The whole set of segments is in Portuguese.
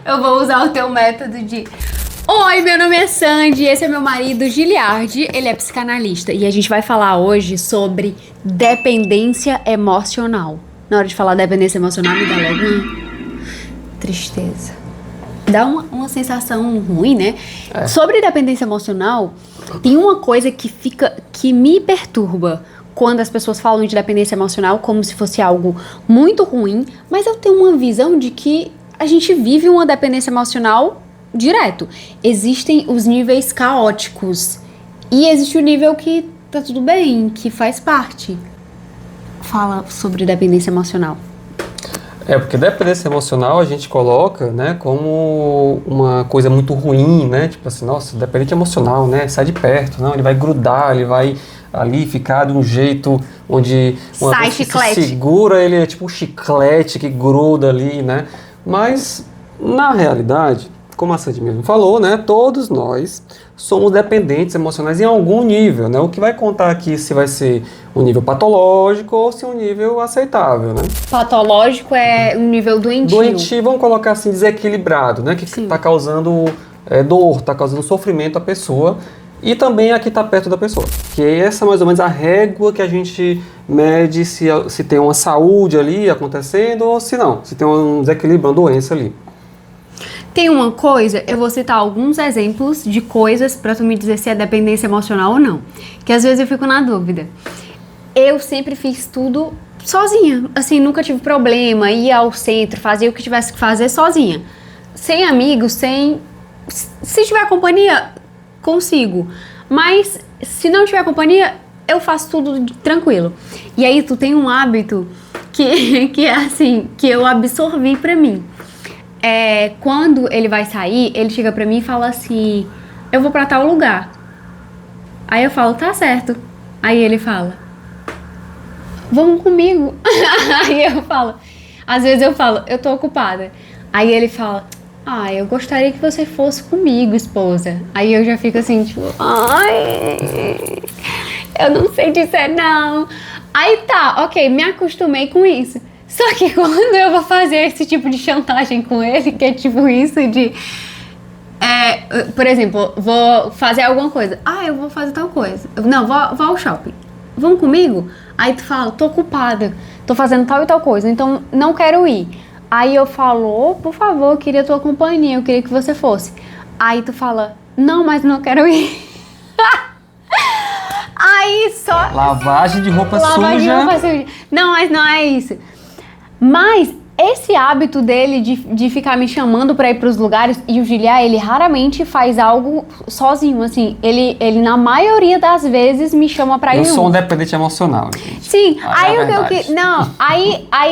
Eu vou usar o teu método de... Oi, meu nome é Sandy, esse é meu marido Giliardi, ele é psicanalista. E a gente vai falar hoje sobre dependência emocional. Na hora de falar dependência emocional, me dá logo uma tristeza. Dá uma sensação ruim, né? É. Sobre dependência emocional, tem uma coisa que me perturba quando as pessoas falam de dependência emocional como se fosse algo muito ruim, mas eu tenho uma visão de que a gente vive uma dependência emocional direto. Existem os níveis caóticos e existe o nível que tá tudo bem, que faz parte. Fala sobre dependência emocional. Porque dependência emocional a gente coloca, né, como uma coisa muito ruim, né, tipo assim, nossa, dependente emocional, né, sai de perto, não, ele vai grudar, ele vai ali ficar de um jeito onde uma sai vez que chiclete. se segura, ele é tipo um chiclete que gruda ali, né, mas na realidade, como a Sandy mesmo falou, né, todos nós somos dependentes emocionais em algum nível, né, o que vai contar aqui se vai ser um nível patológico ou se um nível aceitável, né. Patológico é um nível doentio. Doentio, vamos colocar assim, desequilibrado, né, que está causando dor, está causando sofrimento à pessoa e também a que está perto da pessoa, que essa é mais ou menos a régua que a gente mede se tem uma saúde ali acontecendo ou se não, se tem um desequilíbrio, uma doença ali. Tem uma coisa, eu vou citar alguns exemplos de coisas pra tu me dizer se é dependência emocional ou não. Que às vezes eu fico na dúvida. Eu sempre fiz tudo sozinha. Assim, nunca tive problema, ia ao centro, fazia o que tivesse que fazer sozinha. Sem amigos, se tiver companhia, consigo. Mas se não tiver companhia, eu faço tudo tranquilo. E aí tu tem um hábito que é assim, que eu absorvi pra mim. Quando ele vai sair, ele chega pra mim e fala assim, eu vou pra tal lugar. Aí eu falo, tá certo. Aí ele fala, vamos comigo. Aí eu falo, às vezes eu falo, eu tô ocupada. Aí ele fala, eu gostaria que você fosse comigo, esposa. Aí eu já fico assim, tipo, eu não sei dizer não. Aí tá, ok, me acostumei com isso. Só que quando eu vou fazer esse tipo de chantagem com ele, que é tipo isso de... por exemplo, vou fazer alguma coisa. Eu vou fazer tal coisa. Não, vou ao shopping. Vamos comigo? Aí tu fala, tô ocupada, tô fazendo tal e tal coisa, então não quero ir. Aí eu falo, por favor, eu queria tua companhia, eu queria que você fosse. Aí tu fala, não, mas não quero ir. Aí só... Lavagem de roupa suja. Não, mas não é isso. Mas esse hábito dele de ficar me chamando pra ir pros lugares, e o Giliar, ele raramente faz algo sozinho, assim, ele na maioria das vezes me chama pra ir junto. Eu sou um dependente emocional, gente. Sim, aí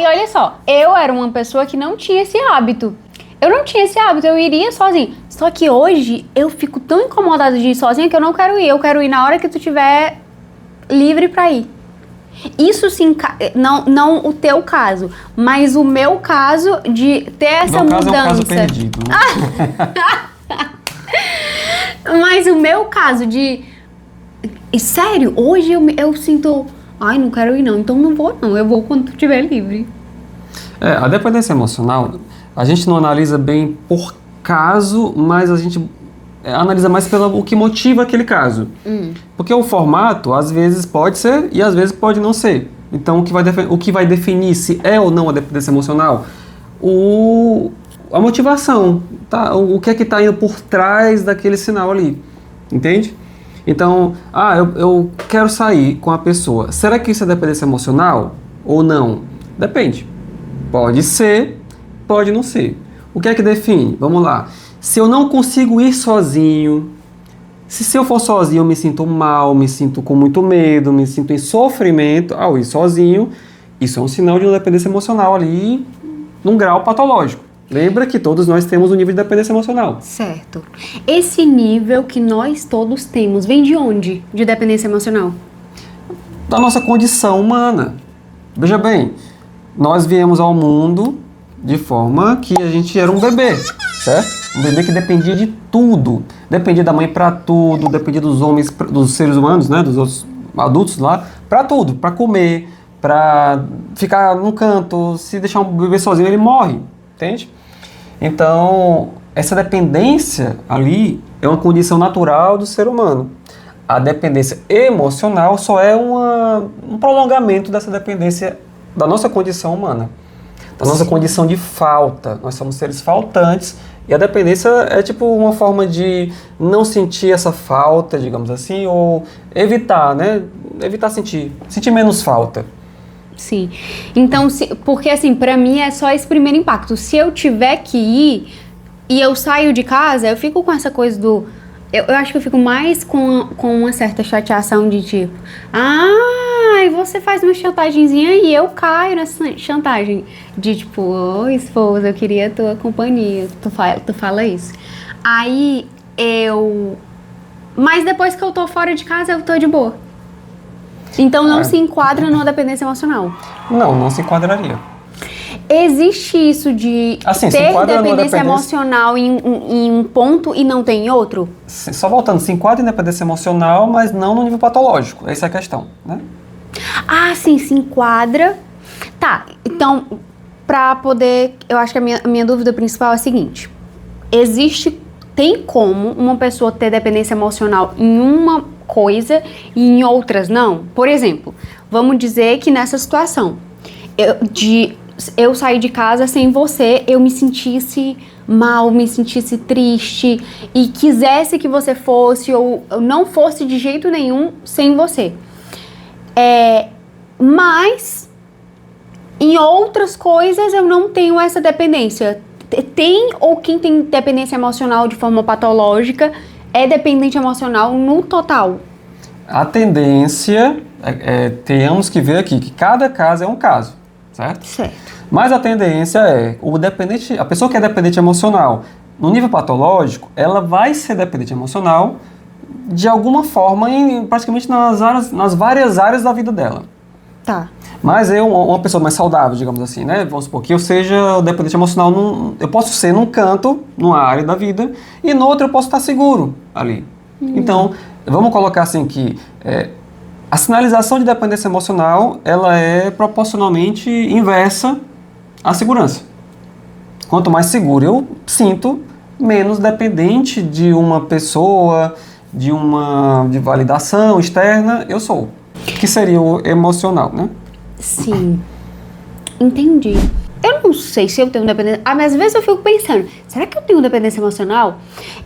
olha só, eu era uma pessoa que não tinha esse hábito. Eu não tinha esse hábito, eu iria sozinho. Só que hoje eu fico tão incomodada de ir sozinha que eu não quero ir. Eu quero ir na hora que tu tiver livre pra ir. Isso sim, não o teu caso, mas o meu caso de ter essa mudança. Meu caso é um caso perdido, né? Mas o meu caso de... Sério, hoje eu sinto... não quero ir não, então não vou não, eu vou quando tu estiver livre. A dependência emocional, a gente não analisa bem por caso, mas a gente... analisa mais pelo o que motiva aquele caso. Porque o formato, às vezes, pode ser e às vezes pode não ser. Então, o que vai definir se é ou não a dependência emocional? A motivação, tá? O que é que está indo por trás daquele sinal ali. Entende? Então, eu quero sair com a pessoa. Será que isso é dependência emocional ou não? Depende. Pode ser, pode não ser. O que é que define? Vamos lá. Se eu não consigo ir sozinho, se eu for sozinho eu me sinto mal, me sinto com muito medo, me sinto em sofrimento, ao ir sozinho, isso é um sinal de uma dependência emocional ali, num grau patológico. Lembra que todos nós temos um nível de dependência emocional. Certo. Esse nível que nós todos temos, vem de onde? De dependência emocional? Da nossa condição humana. Veja bem, nós viemos ao mundo de forma que a gente era um bebê, certo? Um bebê que dependia de tudo. Dependia da mãe para tudo, dependia dos homens, dos seres humanos, né? Dos outros adultos lá, para tudo. Para comer, para ficar num canto. Se deixar um bebê sozinho, ele morre, entende? Então, essa dependência ali é uma condição natural do ser humano. A dependência emocional só é um prolongamento dessa dependência da nossa condição humana, da nossa condição de falta. Nós somos seres faltantes e a dependência é tipo uma forma de não sentir essa falta, digamos assim, ou evitar, né? Evitar sentir menos falta. Sim. Então, porque assim, pra mim é só esse primeiro impacto. Se eu tiver que ir e eu saio de casa, eu fico com essa coisa do... Eu acho que eu fico mais com uma certa chateação de tipo... Ai, você faz uma chantagemzinha e eu caio nessa chantagem. De tipo, ô esposa, eu queria a tua companhia. Tu fala isso. Aí eu... Mas depois que eu tô fora de casa, eu tô de boa. Então não se enquadra numa dependência emocional. Não se enquadraria. Existe isso de assim, ter dependência emocional em um ponto e não tem em outro? Só voltando, se enquadra em dependência emocional, mas não no nível patológico. Essa é a questão, né? Ah, sim, se enquadra. Tá, então, pra poder... Eu acho que a minha dúvida principal é a seguinte. Tem como uma pessoa ter dependência emocional em uma coisa e em outras não? Por exemplo, vamos dizer que nessa situação, eu sair de casa sem você, eu me sentisse mal, me sentisse triste e quisesse que você fosse ou eu não fosse de jeito nenhum sem você. Mas em outras coisas eu não tenho essa dependência. Tem ou quem tem dependência emocional de forma patológica é dependente emocional no total? A tendência, temos que ver aqui que cada caso é um caso, certo? Certo. Mas a tendência a pessoa que é dependente emocional, no nível patológico, ela vai ser dependente emocional de alguma forma praticamente nas várias áreas da vida dela. Tá. Mas uma pessoa mais saudável, digamos assim, né? Vamos supor que eu seja dependente emocional, eu posso ser num canto, numa área da vida, e no outro eu posso estar seguro ali. Então, vamos colocar assim que a sinalização de dependência emocional, ela é proporcionalmente inversa à segurança. Quanto mais seguro eu sinto, menos dependente de uma pessoa, de validação externa eu sou. Que seria o emocional, né? Sim, entendi. Eu não sei se eu tenho dependência... mas às vezes eu fico pensando, será que eu tenho dependência emocional?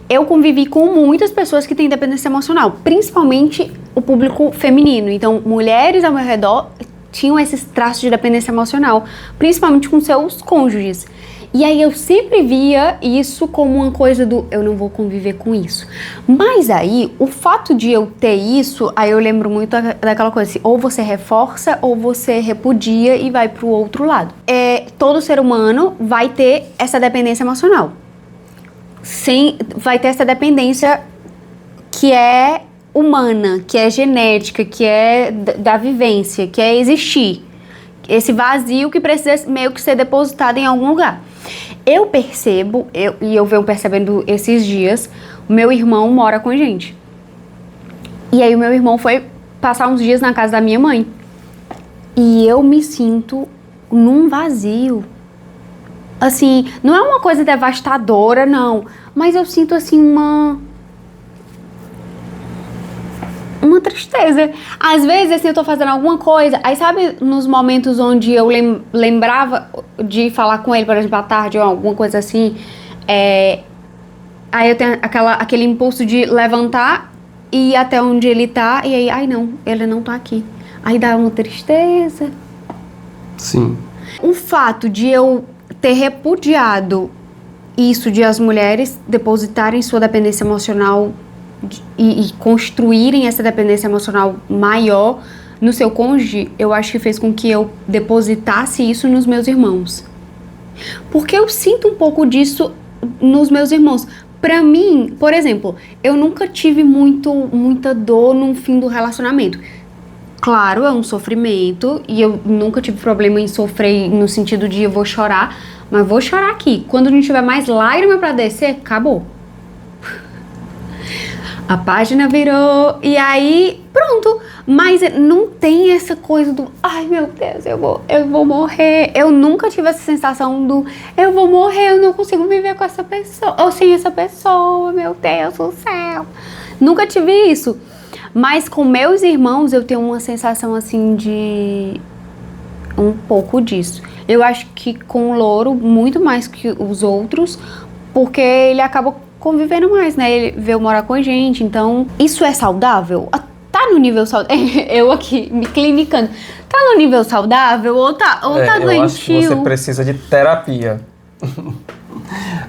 Eu convivi com muitas pessoas que têm dependência emocional, principalmente o público feminino. Então, mulheres ao meu redor tinham esses traços de dependência emocional, principalmente com seus cônjuges. E aí eu sempre via isso como uma coisa do eu não vou conviver com isso. Mas aí, o fato de eu ter isso, aí eu lembro muito daquela coisa assim, ou você reforça ou você repudia e vai pro outro lado. Todo ser humano vai ter essa dependência emocional. Vai ter essa dependência que é humana, que é genética, que é da vivência, que é existir. Esse vazio que precisa meio que ser depositado em algum lugar. Eu percebo, e eu venho percebendo esses dias, o meu irmão mora com a gente. E aí o meu irmão foi passar uns dias na casa da minha mãe. E eu me sinto num vazio. Assim, não é uma coisa devastadora, não. Mas eu sinto, assim, uma tristeza. Às vezes, assim, eu tô fazendo alguma coisa, aí sabe nos momentos onde eu lembrava de falar com ele, por exemplo, à tarde ou alguma coisa assim, aí eu tenho aquele impulso de levantar e ir até onde ele tá, e aí, ai não, ele não tá aqui. Aí dá uma tristeza. Sim. O fato de eu ter repudiado isso de as mulheres depositarem sua dependência emocional e construírem essa dependência emocional maior no seu cônjuge, eu acho que fez com que eu depositasse isso nos meus irmãos. Porque eu sinto um pouco disso nos meus irmãos. Pra mim, por exemplo, eu nunca tive muita dor no fim do relacionamento. Claro, é um sofrimento e eu nunca tive problema em sofrer no sentido de eu vou chorar, mas vou chorar aqui. Quando não tiver mais lágrima pra descer, acabou. A página virou e aí, pronto. Mas não tem essa coisa do, ai meu Deus, eu vou morrer. Eu nunca tive essa sensação do, eu vou morrer, eu não consigo viver com essa pessoa, ou sem essa pessoa, meu Deus do céu. Nunca tive isso. Mas com meus irmãos eu tenho uma sensação assim de um pouco disso. Eu acho que com o Louro, muito mais que os outros, porque ele acaba convivendo mais, né? Ele veio morar com a gente, então isso é saudável? Tá no nível saudável? Eu aqui me clinicando. Tá no nível saudável ou tá doentio? Eu acho que você precisa de terapia.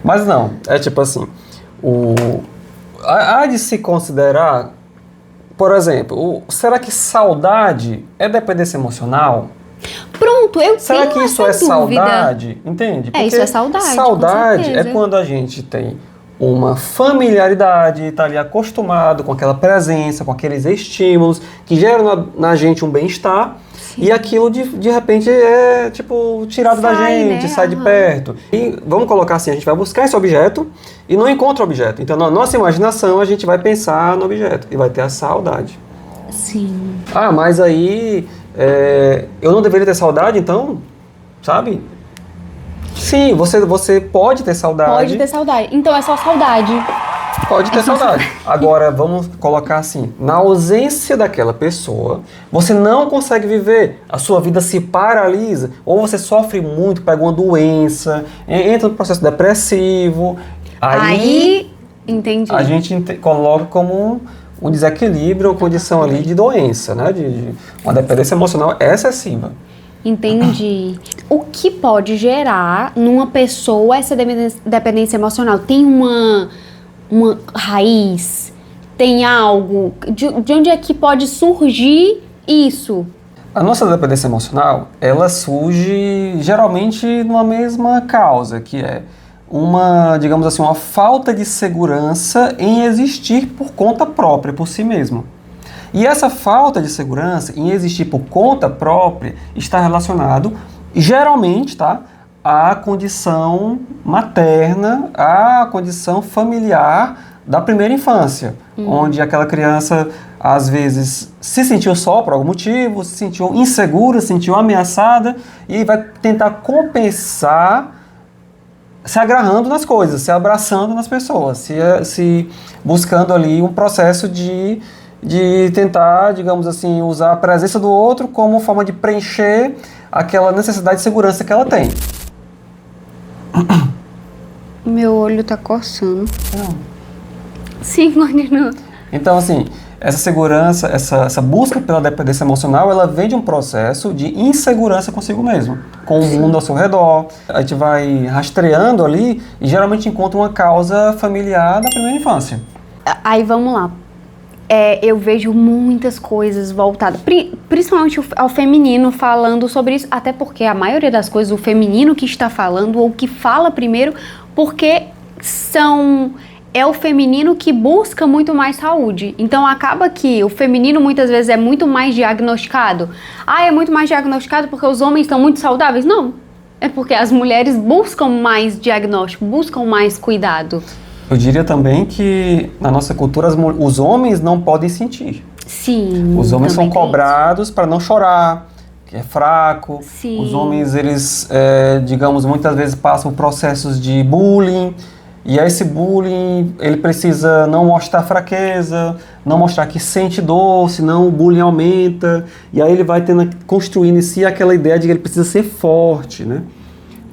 Mas não, é tipo assim, há de se considerar, por exemplo, será que saudade é dependência emocional? Pronto, eu será tenho que isso essa é dúvida. Saudade? Entende? Porque isso é saudade. Saudade é quando a gente tem uma familiaridade, está ali acostumado com aquela presença, com aqueles estímulos que geram na gente um bem-estar. E aquilo de repente é tipo tirado da gente, né? sai de perto. E vamos colocar assim, a gente vai buscar esse objeto e não encontra o objeto. Então na nossa imaginação a gente vai pensar no objeto e vai ter a saudade. Sim. Ah, mas aí eu não deveria ter saudade então? Sabe? Sim, você pode ter saudade. Pode ter saudade. Então é só saudade. Pode ter saudade. Agora, vamos colocar assim, na ausência daquela pessoa, você não consegue viver, a sua vida se paralisa, ou você sofre muito, pega uma doença, entra no processo depressivo. Aí entendi. A gente coloca como um desequilíbrio, uma condição ali de doença, né? De uma dependência emocional excessiva. Entendi. O que pode gerar numa pessoa essa dependência emocional? Tem uma raiz? Tem algo? De onde é que pode surgir isso? A nossa dependência emocional, ela surge geralmente numa mesma causa, que é digamos assim, uma falta de segurança em existir por conta própria, por si mesmo. E essa falta de segurança em existir por conta própria está relacionado, geralmente, tá, à condição materna, à condição familiar da primeira infância, onde aquela criança, às vezes, se sentiu só por algum motivo, se sentiu insegura, se sentiu ameaçada e vai tentar compensar se agarrando nas coisas, se abraçando nas pessoas, se buscando ali um processo de tentar, digamos assim, usar a presença do outro como forma de preencher aquela necessidade de segurança que ela tem. Meu olho tá coçando. Sim, continua. Então, assim, essa segurança, essa busca pela dependência emocional, ela vem de um processo de insegurança consigo mesmo, com o mundo ao seu redor. A gente vai rastreando ali e geralmente encontra uma causa familiar da primeira infância. Aí vamos lá. Eu vejo muitas coisas voltadas, principalmente ao feminino, falando sobre isso, até porque a maioria das coisas, o feminino que está falando, ou que fala primeiro, porque é o feminino que busca muito mais saúde. Então acaba que o feminino muitas vezes é muito mais diagnosticado. É muito mais diagnosticado porque os homens estão muito saudáveis? Não. É porque as mulheres buscam mais diagnóstico, buscam mais cuidado. Eu diria também que na nossa cultura os homens não podem sentir. Sim. Os homens são cobrados para não chorar, que é fraco. Sim. Os homens, eles, digamos, muitas vezes passam por processos de bullying. E esse bullying, ele precisa não mostrar fraqueza, não mostrar que sente dor, senão o bullying aumenta. E aí ele vai construindo em si aquela ideia de que ele precisa ser forte, né?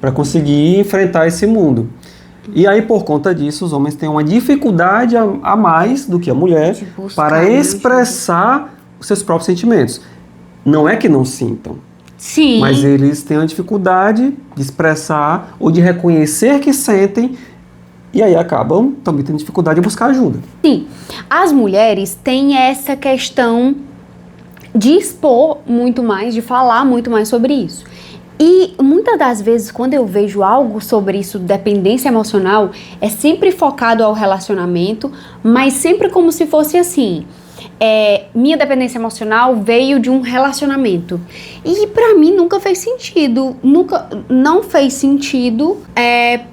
Para conseguir enfrentar esse mundo. E aí, por conta disso, os homens têm uma dificuldade a mais do que a mulher para expressar os seus próprios sentimentos. Não é que não sintam. Sim. Mas eles têm uma dificuldade de expressar ou de reconhecer que sentem e aí acabam também tendo dificuldade de buscar ajuda. Sim. As mulheres têm essa questão de expor muito mais, de falar muito mais sobre isso. E muitas das vezes, quando eu vejo algo sobre isso, dependência emocional, é sempre focado ao relacionamento, mas sempre como se fosse assim, minha dependência emocional veio de um relacionamento. E pra mim nunca fez sentido, não fez sentido,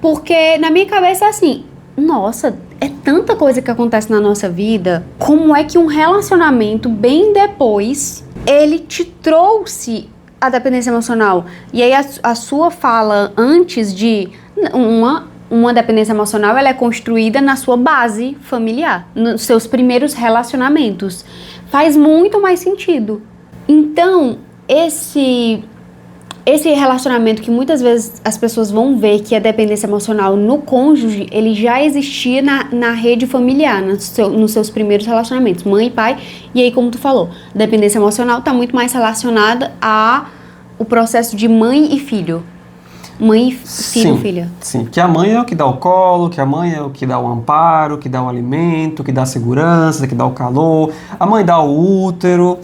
porque na minha cabeça é assim, nossa, é tanta coisa que acontece na nossa vida, como é que um relacionamento bem depois, ele te trouxe a dependência emocional? E aí a sua fala antes de uma dependência emocional, ela é construída na sua base familiar, nos seus primeiros relacionamentos. Faz muito mais sentido. Então, esse relacionamento que muitas vezes as pessoas vão ver que é dependência emocional no cônjuge, ele já existia na rede familiar, nos seus primeiros relacionamentos, mãe e pai. E aí, como tu falou, dependência emocional está muito mais relacionada ao processo de mãe e filho. Mãe e filho, filha. Sim, que a mãe é o que dá o colo, que a mãe é o que dá o amparo, que dá o alimento, que dá a segurança, que dá o calor. A mãe dá o útero.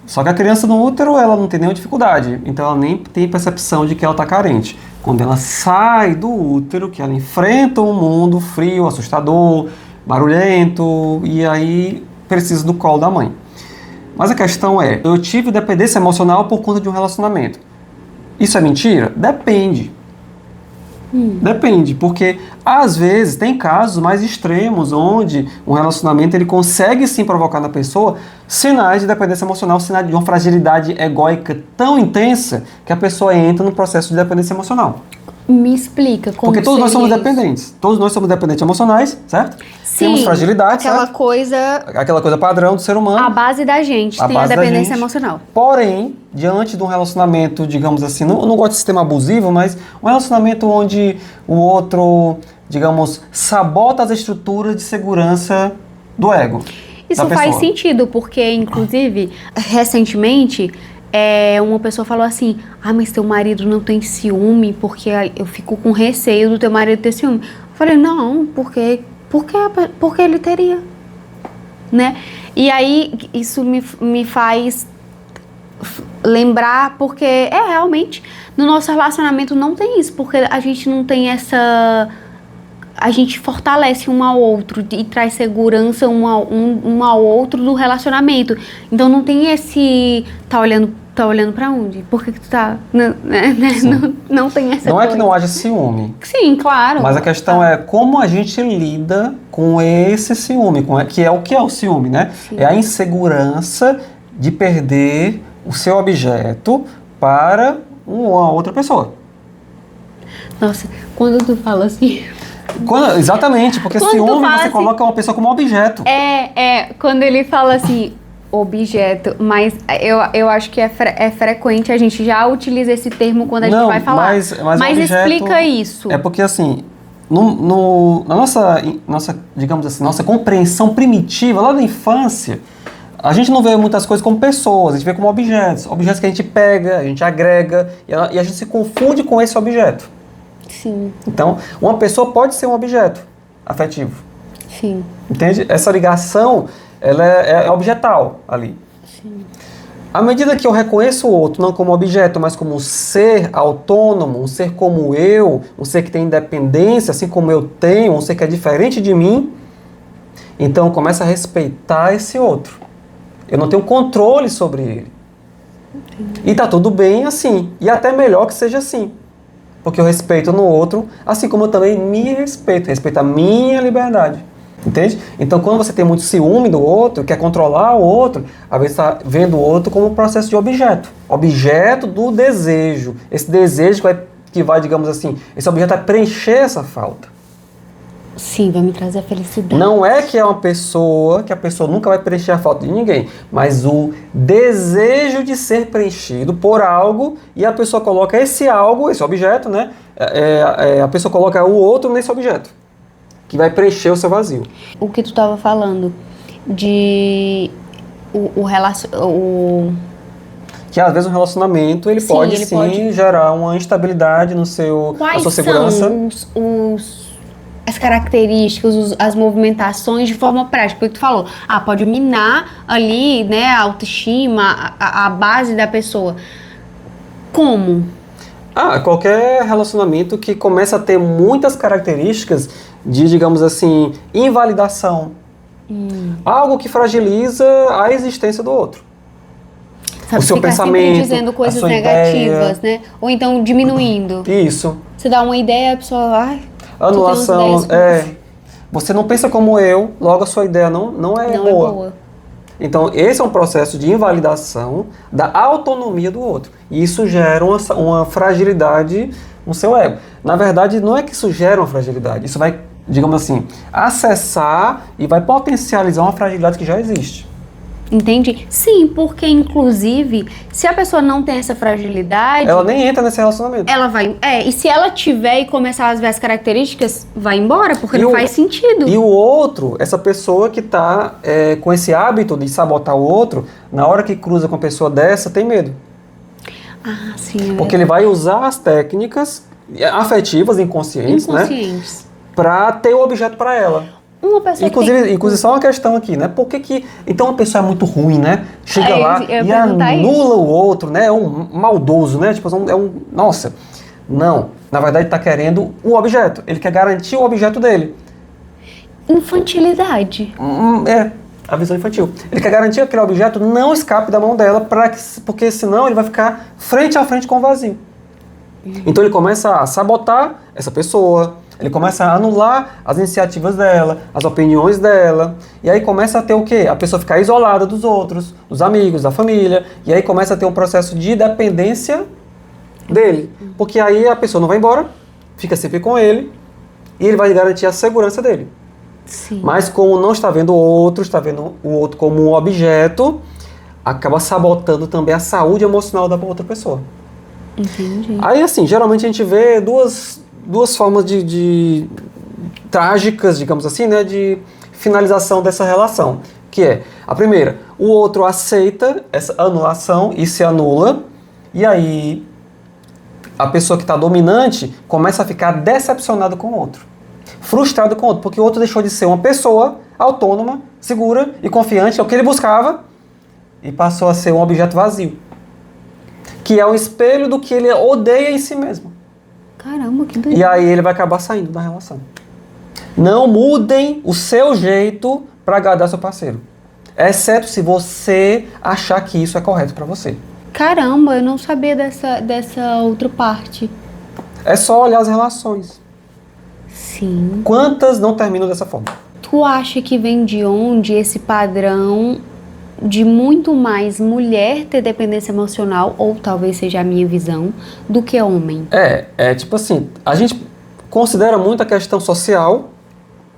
Só que a criança no útero, ela não tem nenhuma dificuldade, então ela nem tem percepção de que ela está carente. Quando ela sai do útero, que ela enfrenta um mundo frio, assustador, barulhento, e aí precisa do colo da mãe. Mas a questão é, eu tive dependência emocional por conta de um relacionamento. Isso é mentira? Depende. Depende, porque às vezes tem casos mais extremos onde um relacionamento ele consegue sim provocar na pessoa sinais de dependência emocional, sinais de uma fragilidade egóica tão intensa que a pessoa entra no processo de dependência emocional. Me explica como porque todos nós somos isso? dependentes. Todos nós somos dependentes emocionais, certo? Sim, temos fragilidade, aquela certo? coisa Padrão do ser humano. A base da gente tem a dependência emocional. Porém, diante de um relacionamento, digamos assim, não gosto de sistema abusivo, mas um relacionamento onde o outro, digamos, sabota as estruturas de segurança do ego. Isso faz sentido, porque, inclusive, recentemente, uma pessoa falou assim, mas teu marido não tem ciúme, porque eu fico com receio do teu marido ter ciúme. Eu falei, não, porque ele teria, né? E aí, isso me faz lembrar, porque realmente, no nosso relacionamento não tem isso, porque a gente não tem essa... A gente fortalece um ao outro e traz segurança um ao outro do relacionamento. Então não tem esse... Tá olhando pra onde? Por que tu tá... Não tem essa Não coisa. é que não haja ciúme. Sim, claro. Mas a questão é como a gente lida com esse ciúme, que é o ciúme, né? Sim. É a insegurança de perder o seu objeto para uma outra pessoa. Nossa, quando tu fala assim... Exatamente, porque ciúme você assim, coloca uma pessoa como objeto. Quando ele fala assim, objeto, mas eu acho que é frequente, a gente já utiliza esse termo quando a gente vai falar. Mas objeto, explica isso. É porque assim, na nossa, digamos assim, nossa compreensão primitiva, lá na infância, a gente não vê muitas coisas como pessoas, a gente vê como objetos. Objetos que a gente pega, a gente agrega, e a gente se confunde com esse objeto. Sim. Então, uma pessoa pode ser um objeto afetivo. Sim. Entende? Essa ligação, ela é objetal ali. Sim. À medida que eu reconheço o outro, não como objeto, mas como um ser autônomo, um ser como eu, um ser que tem independência, assim como eu tenho, um ser que é diferente de mim, então eu começo a respeitar esse outro. Eu não tenho controle sobre ele. Entendi. E tá tudo bem assim. E até melhor que seja assim. Porque eu respeito no outro, assim como eu também me respeito a minha liberdade. Entende? Então, quando você tem muito ciúme do outro, quer controlar o outro, às vezes está vendo o outro como um processo de objeto. Objeto do desejo. Esse desejo que vai, digamos assim, esse objeto vai preencher essa falta. Sim, vai me trazer a felicidade. Não é que é uma pessoa, que a pessoa nunca vai preencher a falta de ninguém, mas o desejo de ser preenchido por algo, e a pessoa coloca esse algo, esse objeto, né? A pessoa coloca o outro nesse objeto, que vai preencher o seu vazio. O que tu estava falando de que às vezes um relacionamento ele pode gerar uma instabilidade na sua segurança. Quais são as características, as movimentações de forma prática? Porque tu falou, pode minar ali, né, a autoestima, a base da pessoa. Como? Qualquer relacionamento que começa a ter muitas características de, digamos assim, invalidação. Algo que fragiliza a existência do outro. Sabe, o seu pensamento, sempre dizendo coisas negativas, né? Ou então diminuindo. Isso. Você dá uma ideia, a pessoa... Anulação, Você não pensa como eu, logo a sua ideia não é Não é boa. boa. Então, esse é um processo de invalidação da autonomia do outro. E isso gera uma fragilidade no seu ego. Na verdade, não é que isso gera uma fragilidade. Isso vai, digamos assim, acessar e vai potencializar uma fragilidade que já existe. Entende? Sim, porque inclusive, se a pessoa não tem essa fragilidade, Ela nem entra nesse relacionamento. ela vai... e se ela tiver e começar a ver as características, vai embora, porque não faz sentido. E o outro, essa pessoa que está com esse hábito de sabotar o outro, na hora que cruza com uma pessoa dessa, tem medo. Ah, sim. Porque ele vai usar as técnicas afetivas, inconscientes, né? Para ter o objeto para ela. Uma pessoa Inclusive, só uma questão aqui, né? Por que então uma pessoa é muito ruim, né? Chega lá e anula o outro, né? É um maldoso, né? Tipo, nossa. Não. Na verdade, está querendo o objeto. Ele quer garantir o objeto dele. Infantilidade. A visão infantil. Ele quer garantir que aquele objeto não escape da mão dela, porque senão ele vai ficar frente a frente com o vazio. Então ele começa a sabotar essa pessoa, ele começa a anular as iniciativas dela, as opiniões dela, e aí começa a ter o quê? A pessoa ficar isolada dos outros, dos amigos, da família, e aí começa a ter um processo de dependência dele. Porque aí a pessoa não vai embora, fica sempre com ele, e ele vai garantir a segurança dele. Sim. Mas como não está vendo o outro, está vendo o outro como um objeto, acaba sabotando também a saúde emocional da outra pessoa. Entendi. Aí, assim, geralmente a gente vê duas formas de trágicas, digamos assim, né, de finalização dessa relação. Que é, a primeira, o outro aceita essa anulação e se anula, e aí a pessoa que está dominante começa a ficar decepcionada com o outro, frustrado com o outro, porque o outro deixou de ser uma pessoa autônoma, segura e confiante, é o que ele buscava, e passou a ser um objeto vazio, que é o espelho do que ele odeia em si mesmo. Caramba, que doido. E aí ele vai acabar saindo da relação. Não mudem o seu jeito para agradar seu parceiro, exceto se você achar que isso é correto para você. Caramba, eu não sabia dessa outra parte. É só olhar as relações. Sim. Quantas não terminam dessa forma? Tu acha que vem de onde esse padrão de muito mais mulher ter dependência emocional, ou talvez seja a minha visão, do que homem? É tipo assim, a gente considera muito a questão social,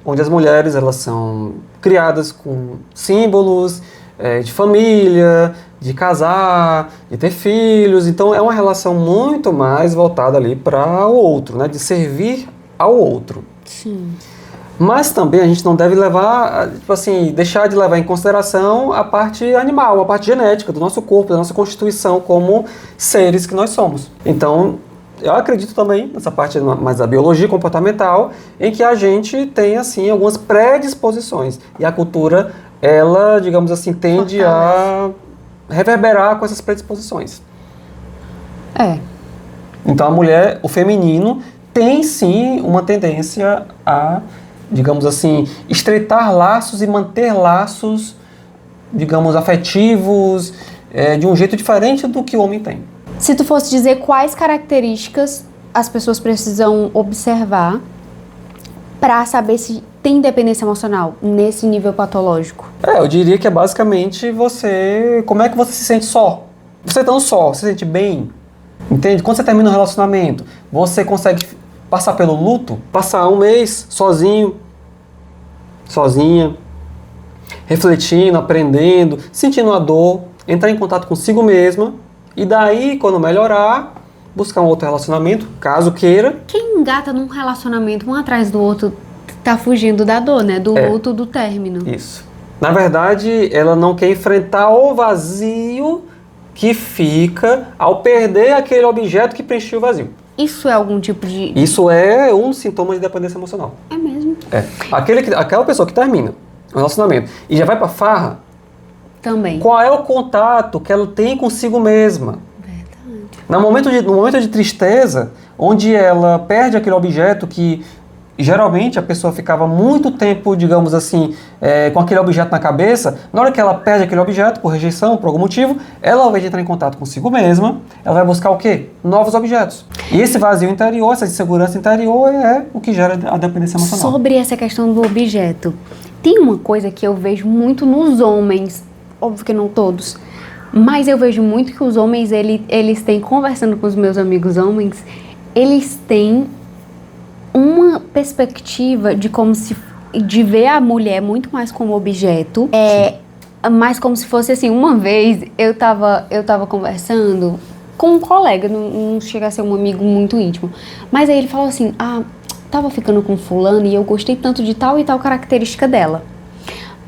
onde as mulheres elas são criadas com símbolos de família, de casar, de ter filhos, então é uma relação muito mais voltada ali para o outro, né, de servir ao outro. Sim. Mas também a gente não deve levar, tipo assim, deixar de levar em consideração a parte animal, a parte genética do nosso corpo, da nossa constituição como seres que nós somos. Então, eu acredito também nessa parte mais da biologia comportamental, em que a gente tem, assim, algumas predisposições. E a cultura, ela, digamos assim, tende a reverberar com essas predisposições. Então, a mulher, o feminino, tem sim uma tendência a, digamos assim, estreitar laços e manter laços, digamos, afetivos, de um jeito diferente do que o homem tem. Se tu fosse dizer quais características as pessoas precisam observar para saber se tem dependência emocional nesse nível patológico? Eu diria que é basicamente como é que você se sente só? Você estando só, você se sente bem? Entende? Quando você termina um relacionamento, você consegue passar pelo luto, passar um mês sozinho, sozinha, refletindo, aprendendo, sentindo a dor, entrar em contato consigo mesma e daí, quando melhorar, buscar um outro relacionamento, caso queira. Quem engata num relacionamento um atrás do outro tá fugindo da dor, né? Do luto, do término. Isso. Na verdade, ela não quer enfrentar o vazio que fica ao perder aquele objeto que preencheu o vazio. Isso é algum tipo de... Isso é um sintoma de dependência emocional. É mesmo? Aquela pessoa que termina o relacionamento e já vai pra farra, também. Qual é o contato que ela tem consigo mesma? Verdade. No momento de tristeza, onde ela perde aquele objeto que E geralmente a pessoa ficava muito tempo, digamos assim, com aquele objeto na cabeça. Na hora que ela perde aquele objeto, por rejeição, por algum motivo, ela, ao invés de entrar em contato consigo mesma, ela vai buscar o quê? Novos objetos. E esse vazio interior, essa insegurança interior é o que gera a dependência emocional. Sobre essa questão do objeto, tem uma coisa que eu vejo muito nos homens, óbvio que não todos, mas eu vejo muito que os homens, eles têm, conversando com os meus amigos homens, eles têm uma perspectiva de ver a mulher muito mais como objeto, mas como se fosse assim. Uma vez eu tava conversando com um colega, não chega a ser um amigo muito íntimo, mas aí ele falou assim: tava ficando com fulano e eu gostei tanto de tal e tal característica dela,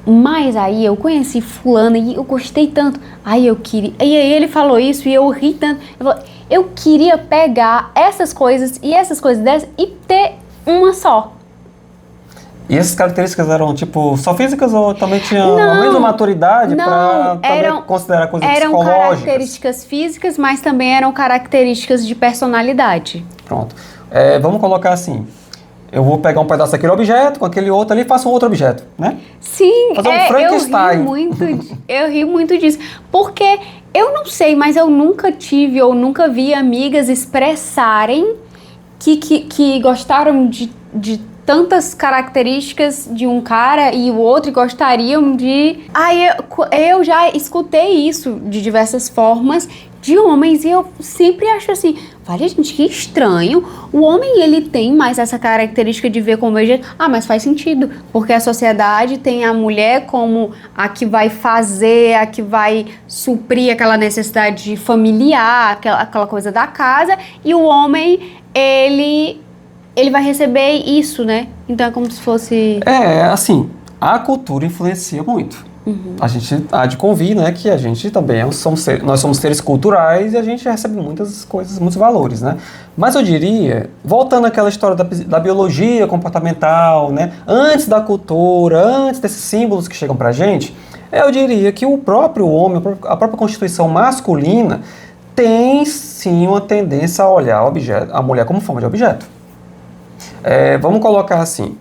mas aí eu conheci fulana e eu gostei tanto, aí aí ele falou isso e eu ri tanto, eu queria pegar essas coisas e essas coisas dessas e ter uma só. E essas características eram, tipo, só físicas ou também tinham a mesma maturidade para considerar coisas psicológicas? Eram características físicas, mas também eram características de personalidade. Pronto. Vamos colocar assim. Eu vou pegar um pedaço daquele objeto, com aquele outro ali, e faço um outro objeto, né? Sim, fazer um Frankenstein. Eu ri muito disso. Porque eu não sei, mas eu nunca tive ou nunca vi amigas expressarem que gostaram de tantas características de um cara e o outro gostariam de... Eu já escutei isso de diversas formas de homens e eu sempre acho assim, vale, gente, que estranho. O homem, ele tem mais essa característica de ver como objeto. Mas faz sentido, porque a sociedade tem a mulher como a que vai fazer, a que vai suprir aquela necessidade familiar, aquela coisa da casa, e o homem, ele vai receber isso, né? Então é como se fosse... assim, a cultura influencia muito. A gente há de convir, né, que a gente também nós somos seres culturais e a gente recebe muitas coisas, muitos valores, né? Mas eu diria, voltando àquela história da biologia comportamental, né, antes da cultura, antes desses símbolos que chegam pra gente, eu diria que o próprio homem, a própria constituição masculina tem sim uma tendência a olhar a mulher como forma de objeto. Vamos colocar assim,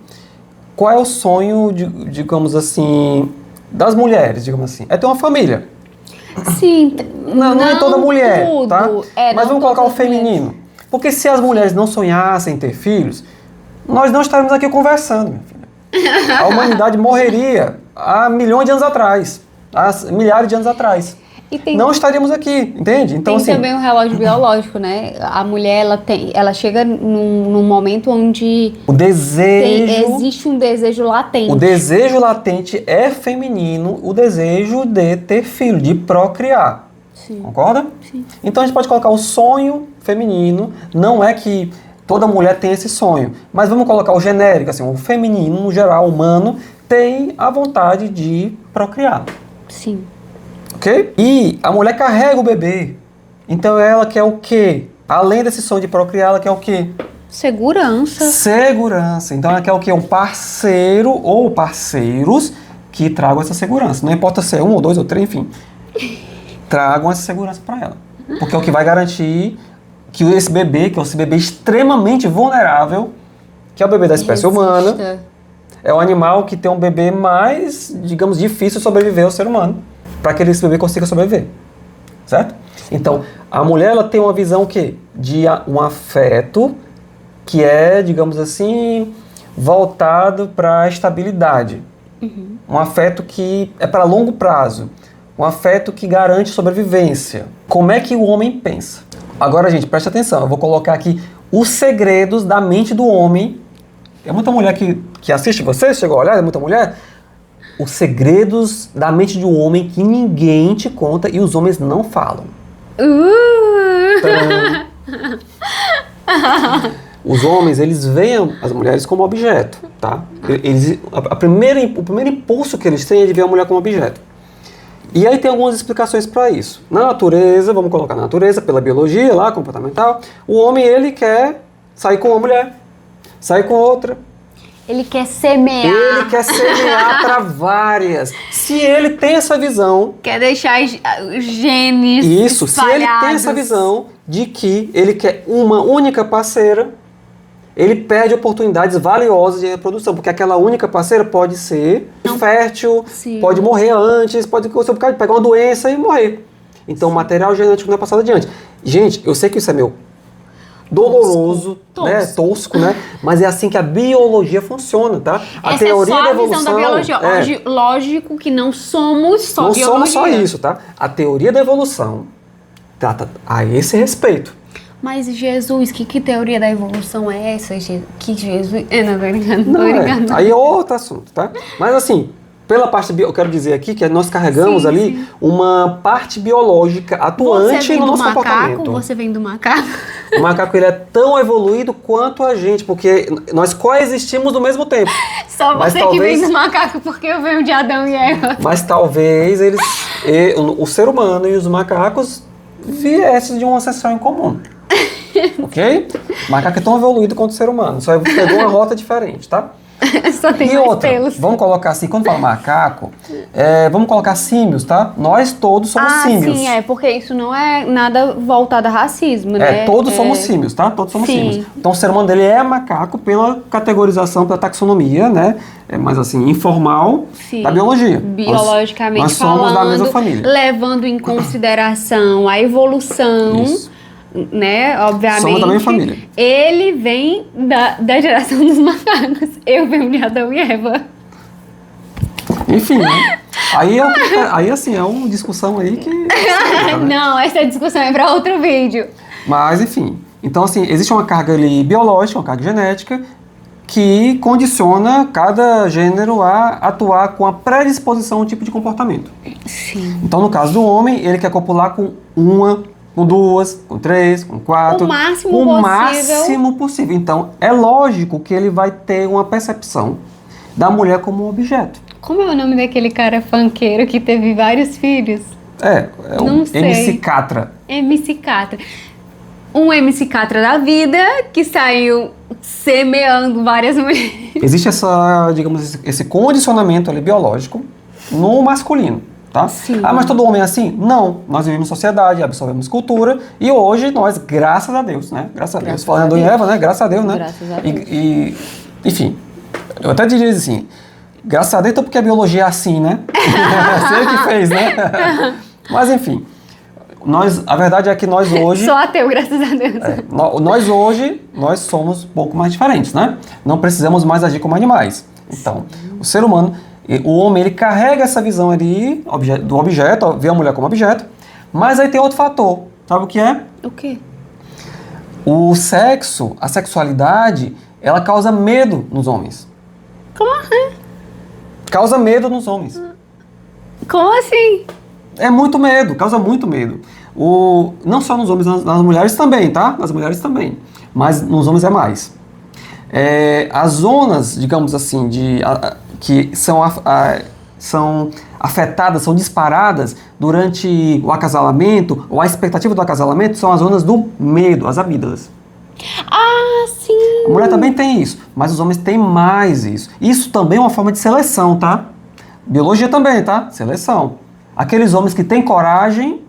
qual é o sonho, digamos assim, das mulheres, digamos assim? É ter uma família. Sim. Não é toda mulher, tudo, tá? Mas vamos colocar o feminino. Porque se as mulheres não sonhassem ter filhos, nós não estaríamos aqui conversando, minha filha. A humanidade morreria há milhões de anos atrás, há milhares de anos atrás. Não estaríamos aqui, entende? Então, tem também um relógio biológico, né? A mulher, ela chega num momento onde existe um desejo latente. O desejo latente é feminino, o desejo de ter filho, de procriar. Sim. Concorda? Sim. Então a gente pode colocar o sonho feminino, não é que toda mulher tem esse sonho, mas vamos colocar o genérico, assim, o feminino, no geral, humano, tem a vontade de procriar. Sim. Ok? E a mulher carrega o bebê. Então ela quer o quê? Além desse sonho de procriar, ela quer o quê? Segurança. Então ela quer o quê? Um parceiro ou parceiros que tragam essa segurança. Não importa se é um ou dois ou três, enfim. Tragam essa segurança para ela. Porque é o que vai garantir que esse bebê extremamente vulnerável, que é o bebê da espécie humana, é o animal que tem um bebê mais, digamos, difícil de sobreviver ao ser humano, para que esse bebê consiga sobreviver, certo? Então, a mulher, ela tem uma visão o quê? De um afeto que é, digamos assim, voltado para a estabilidade. Um afeto que é para longo prazo. Um afeto que garante sobrevivência. Como é que o homem pensa? Agora, gente, preste atenção. Eu vou colocar aqui os segredos da mente do homem. É muita mulher que assiste vocês, chegou a olhar, é muita mulher... Os segredos da mente de um homem que ninguém te conta e os homens não falam. Os homens, eles veem as mulheres como objeto, tá? O primeiro impulso que eles têm é de ver a mulher como objeto. E aí tem algumas explicações para isso. Na natureza, vamos colocar na natureza, pela biologia lá, comportamental, o homem, ele quer sair com uma mulher, sair com outra. Ele quer semear. Ele quer semear para várias. Se ele tem essa visão... Quer deixar os genes Isso, espalhados. Se ele tem essa visão de que ele quer uma única parceira, ele perde oportunidades valiosas de reprodução, porque aquela única parceira pode ser infértil, Sim. pode morrer antes, pode pegar uma doença e morrer. Então o material genético não é passado adiante. Gente, eu sei que isso é meio doloroso, né? Tosco, né? Mas é assim que a biologia funciona, tá? A Essa teoria é só da a visão evolução da biologia. Lógico que não somos só não biologia. somos só isso, tá? A teoria da evolução trata a esse respeito. Mas Jesus, que teoria da evolução é essa? Que Jesus... Não, tô brincando, Não é. Aí é outro assunto, tá? Mas assim, pela parte eu quero dizer aqui que nós carregamos ali uma parte biológica atuante no nosso comportamento. Você vem do macaco? O macaco ele é tão evoluído quanto a gente, porque nós coexistimos no mesmo tempo. Só Mas você talvez, que vem do macaco, porque eu venho de Adão e Eva. Mas talvez o ser humano e os macacos viessem de um ancestral em comum. Ok? O macaco é tão evoluído quanto o ser humano, só pegou uma rota diferente, tá? Só tem E mais outra, pelos. vamos colocar assim, quando fala macaco, vamos colocar símios, tá? Nós todos somos símios. Sim, porque isso não é nada voltado a racismo, né? Todos somos símios, tá? Todos somos símios. Então o ser humano dele é macaco pela categorização, pela taxonomia, né? Mas assim, informal da biologia. Biologicamente nós somos da mesma família. Levando em consideração a evolução. Isso. Né, obviamente, somos da mesma família. Ele vem da geração dos macacos. Eu venho de Adão e Eva. Enfim, né? Aí assim, é uma discussão aí que... né? Não, essa discussão é para outro vídeo. Mas, enfim. Então, assim, existe uma carga ali biológica, uma carga genética, que condiciona cada gênero a atuar com a predisposição a um tipo de comportamento. Sim. Então, no caso do homem, ele quer copular com uma, com duas, com três, com quatro. O máximo possível. Então, é lógico que ele vai ter uma percepção da mulher como um objeto. Como é o nome daquele cara funkeiro que teve vários filhos? É o MC Catra. MC Catra. Um MC Catra da vida que saiu semeando várias mulheres. Existe esse condicionamento ali biológico no masculino. Tá? Sim. Mas todo homem é assim? Não. Nós vivemos em sociedade, absorvemos cultura e hoje nós, graças a Deus, né? Graças a Deus. Falando em Eva, né? Graças a Deus, né? Graças a Deus. Enfim, eu até diria assim, graças a Deus, então porque a biologia é assim, né? Você que fez, né? Mas enfim, a verdade é que nós hoje... Sou ateu, graças a Deus. Nós hoje, nós somos um pouco mais diferentes, né? Não precisamos mais agir como animais. Então, o ser humano... O homem, ele carrega essa visão ali do objeto, vê a mulher como objeto, mas aí tem outro fator. Sabe o que é? O quê? O sexo, a sexualidade, ela causa medo nos homens. Como assim? Causa medo nos homens. Como assim? É muito medo, causa muito medo. Não só nos homens, nas mulheres também, tá? Nas mulheres também. Mas nos homens é mais. As zonas, digamos assim, que são afetadas, são disparadas durante o acasalamento, ou a expectativa do acasalamento, são as zonas do medo, as amígdalas. Ah, sim! A mulher também tem isso, mas os homens têm mais isso. Isso também é uma forma de seleção, tá? Biologia também, tá? Seleção. Aqueles homens que têm coragem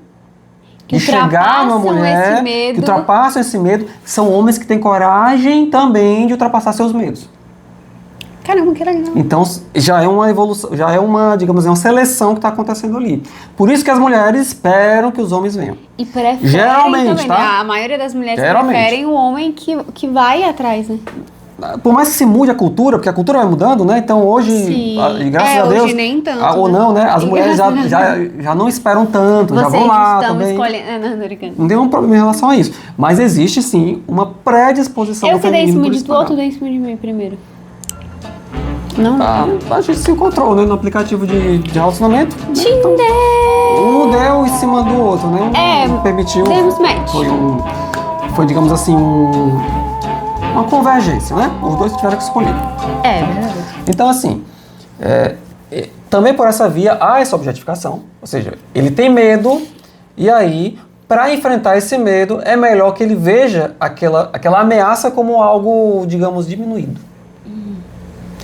de chegar numa mulher, que ultrapassam esse medo, são homens que têm coragem também de ultrapassar seus medos. Caramba, que legal. Então, já é uma evolução, já é uma, digamos, uma seleção que está acontecendo ali. Por isso que as mulheres esperam que os homens venham. E preferem geralmente, também, tá? né? A maioria das mulheres preferem o homem que vai atrás, né? Por mais que se mude a cultura, porque a cultura vai mudando, né? Então hoje, graças a Deus, hoje nem tanto, ou não, né? As mulheres já não esperam tanto, já vão lá também. Não tem um problema em relação a isso. Mas existe sim uma predisposição do feminino. Eu que dei em cima de tu ou tu dei em cima de mim primeiro? Não. A gente se encontrou, né? No aplicativo de relacionamento. Tinder! Então, um deu em cima do outro, né? Permitiu. Demos match. Foi, digamos assim, uma convergência, né? Os dois tiveram que escolher. Verdade. Então, assim, também por essa via há essa objetificação. Ou seja, ele tem medo e aí, para enfrentar esse medo, é melhor que ele veja aquela ameaça como algo, digamos, diminuído.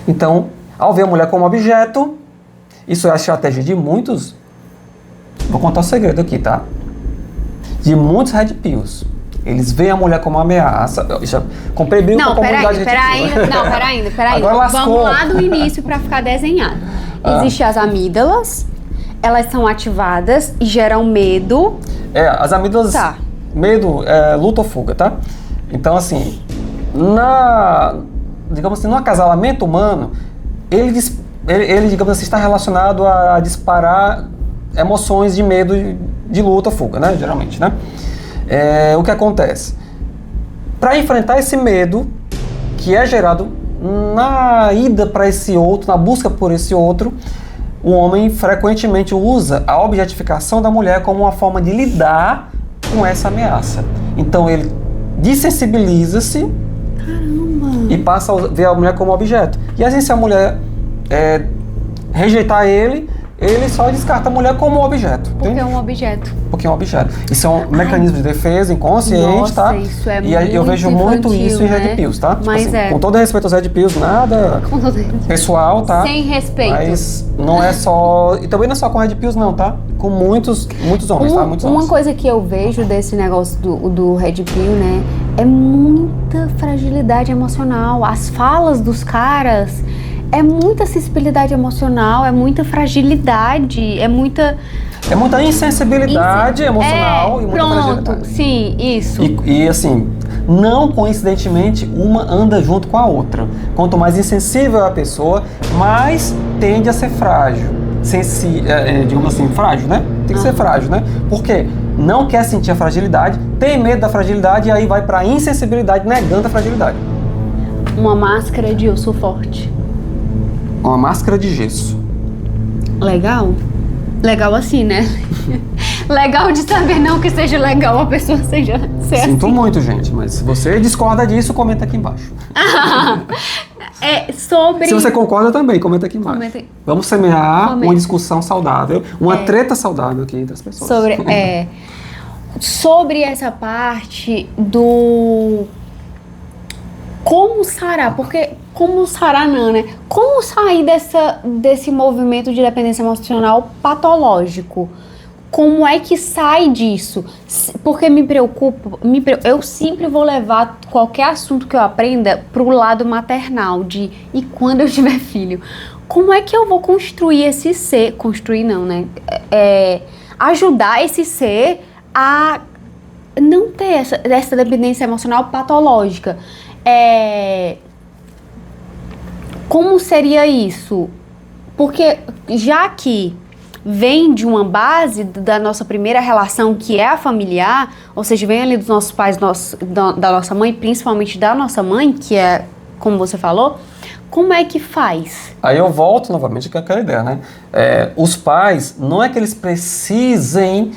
Então, ao ver a mulher como objeto, isso é a estratégia de muitos... Vou contar um segredo aqui, tá? De muitos red pills. Eles veem a mulher como uma ameaça. Eu já comprei briga com a comunidade Peraí. Agora lascou. Vamos lá do início para ficar desenhado. Existem as amígdalas, elas são ativadas e geram medo. As amígdalas... Tá. Medo, luta ou fuga, tá? Então, assim, digamos assim, no acasalamento humano, ele, digamos assim, está relacionado a disparar emoções de medo, de luta ou fuga, né? Geralmente, né? O que acontece? Para enfrentar esse medo, que é gerado na ida para esse outro, na busca por esse outro, o homem frequentemente usa a objetificação da mulher como uma forma de lidar com essa ameaça. Então ele desensibiliza-se e passa a ver a mulher como objeto. E assim, se a mulher rejeitar ele só descarta a mulher como objeto. Porque é um objeto. Porque é um objeto. Isso é um mecanismo de defesa inconsciente, nossa, tá? Isso é e muito eu vejo muito infantil, isso em né? Red Pills, tá? Mas tipo assim, com todo respeito aos Red Pills, nada pessoal, tá? Sem respeito. Mas não é só... E também não é só com Red Pills, não, tá? Com muitos homens, tá? Muitos homens. Uma coisa que eu vejo desse negócio do Red Pill, né? É muita fragilidade emocional. As falas dos caras... É muita sensibilidade emocional, é muita fragilidade, é muita insensibilidade emocional e muita fragilidade. Pronto, sim, isso. E assim, não coincidentemente, uma anda junto com a outra. Quanto mais insensível a pessoa, mais tende a ser frágil. Digamos assim, frágil, né? Tem que ser frágil, né? Por quê? Não quer sentir a fragilidade, tem medo da fragilidade e aí vai pra insensibilidade, negando a fragilidade. Uma máscara de eu sou forte. Uma máscara de gesso. Legal? Legal assim, né? Legal de saber não que seja legal a pessoa seja Sinto assim. muito, gente, mas se você discorda disso, comenta aqui embaixo. Sobre... Se você concorda também, comenta aqui embaixo. Comenta. Vamos semear uma discussão saudável, uma treta saudável aqui entre as pessoas. Sobre essa parte do... Como sarar? Porque como sarar não, né? Como sair desse movimento de dependência emocional patológico? Como é que sai disso? Porque me preocupa, eu sempre vou levar qualquer assunto que eu aprenda pro lado maternal, e quando eu tiver filho? Como é que eu vou construir esse ser? Construir não, né? Ajudar esse ser a não ter essa dependência emocional patológica. Como seria isso? Porque já que vem de uma base da nossa primeira relação, que é a familiar, ou seja, vem ali dos nossos pais, da nossa mãe, principalmente da nossa mãe, que é, como você falou, como é que faz? Aí eu volto novamente com aquela ideia, né? Os pais, não é que eles precisem,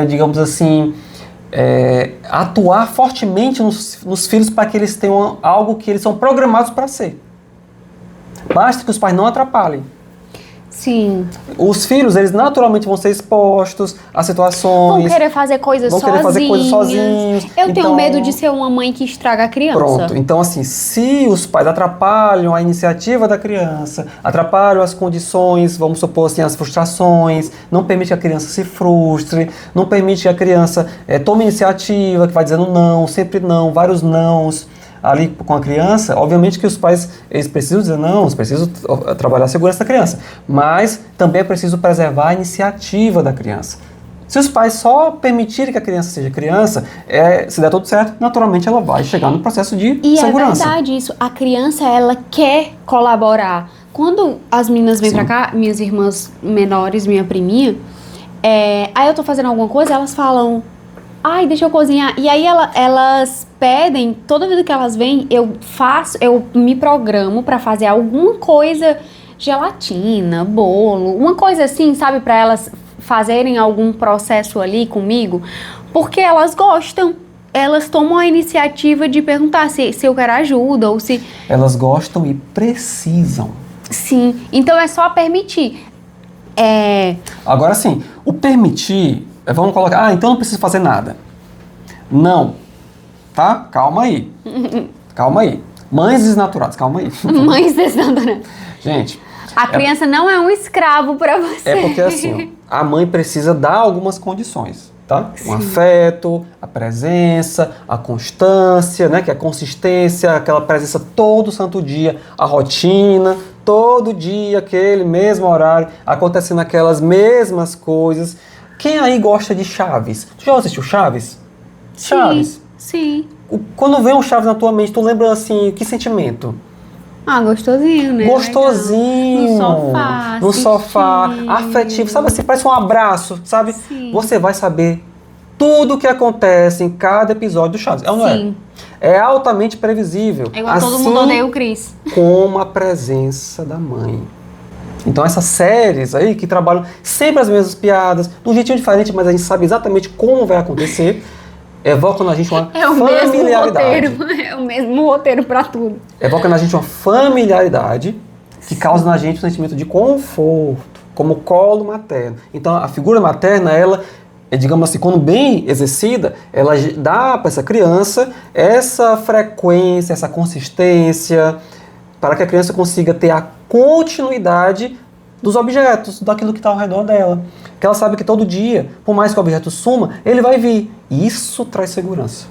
digamos assim, atuar fortemente nos filhos para que eles tenham algo que eles são programados para ser. Basta que os pais não atrapalhem. Sim. Os filhos, eles naturalmente vão ser expostos a situações... Vão querer fazer coisas sozinhos. Eu tenho medo de ser uma mãe que estraga a criança. Pronto. Então, assim, se os pais atrapalham a iniciativa da criança, atrapalham as condições, vamos supor assim, as frustrações, não permite que a criança se frustre, não permite que a criança tome iniciativa, que vai dizendo não, sempre não, vários nãos ali com a criança, obviamente que os pais, eles precisam dizer não, eles precisam trabalhar a segurança da criança, mas também é preciso preservar a iniciativa da criança. Se os pais só permitirem que a criança seja criança, se der tudo certo, naturalmente ela vai chegar no processo de segurança. E é verdade isso, a criança, ela quer colaborar. Quando as meninas vêm pra cá, minhas irmãs menores, minha priminha, aí eu tô fazendo alguma coisa, elas falam... Ai, deixa eu cozinhar. E aí elas pedem, toda vez que elas vêm, eu me programo pra fazer alguma coisa, gelatina, bolo, uma coisa assim, sabe? Pra elas fazerem algum processo ali comigo, porque elas gostam. Elas tomam a iniciativa de perguntar se eu quero ajuda ou se... Elas gostam e precisam. Sim, então é só permitir. Agora sim, o permitir... Vamos colocar, então não preciso fazer nada. Não. Tá? Calma aí. Calma aí. Mães desnaturadas, calma aí. Mães desnaturadas. Gente... A criança não é um escravo pra você. É porque assim, a mãe precisa dar algumas condições. tá? Sim. O afeto, a presença, a constância, né? Que é a consistência, aquela presença todo santo dia, a rotina, todo dia, aquele mesmo horário, acontecendo aquelas mesmas coisas. Quem aí gosta de Chaves? Tu já assistiu Chaves? Chaves. Sim. Quando vem um Chaves na tua mente, tu lembra assim, que sentimento? Ah, gostosinho, né? Gostosinho. Legal. No sofá. No sofá, assistindo. afetivo, sabe assim, parece um abraço, sabe? Sim. Você vai saber tudo o que acontece em cada episódio do Chaves. É ou não é? Sim. É altamente previsível. É igual todo mundo odeia o Chris. Como a presença da mãe. Então essas séries aí que trabalham sempre as mesmas piadas, de um jeitinho diferente, mas a gente sabe exatamente como vai acontecer, evocam na gente uma familiaridade. É o mesmo roteiro pra tudo. Evoca na gente uma familiaridade que causa na gente um sentimento de conforto, como colo materno. Então a figura materna, ela, digamos assim, quando bem exercida, ela dá para essa criança essa frequência, essa consistência, para que a criança consiga ter a continuidade dos objetos, daquilo que está ao redor dela. Que ela sabe que todo dia, por mais que o objeto suma, ele vai vir. E isso traz segurança.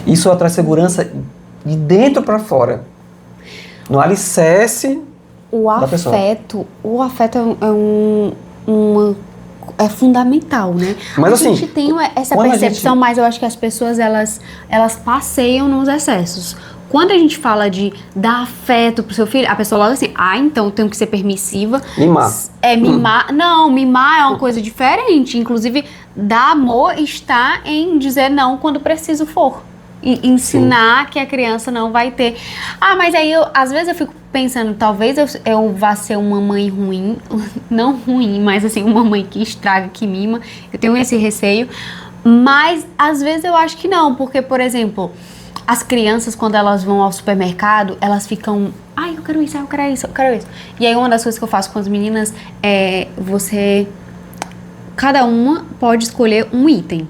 Isso traz segurança de dentro para fora. No alicerce da pessoa. O afeto é fundamental, né? Mas, a assim, gente tem essa quando a percepção, gente- mas eu acho que as pessoas, elas passeiam nos excessos. Quando a gente fala de dar afeto pro seu filho, a pessoa logo assim, então eu tenho que ser permissiva. Mimar. Mimar. Não, mimar é uma coisa diferente. Inclusive, dar amor está em dizer não quando preciso for. E ensinar que a criança não vai ter. Mas aí, às vezes eu fico pensando, talvez eu vá ser uma mãe ruim. Não ruim, mas assim, uma mãe que estraga, que mima. Eu tenho esse receio. Mas, às vezes eu acho que não. Porque, por exemplo, as crianças, quando elas vão ao supermercado, elas ficam... eu quero isso, eu quero isso, eu quero isso. E aí, uma das coisas que eu faço com as meninas é cada uma pode escolher um item.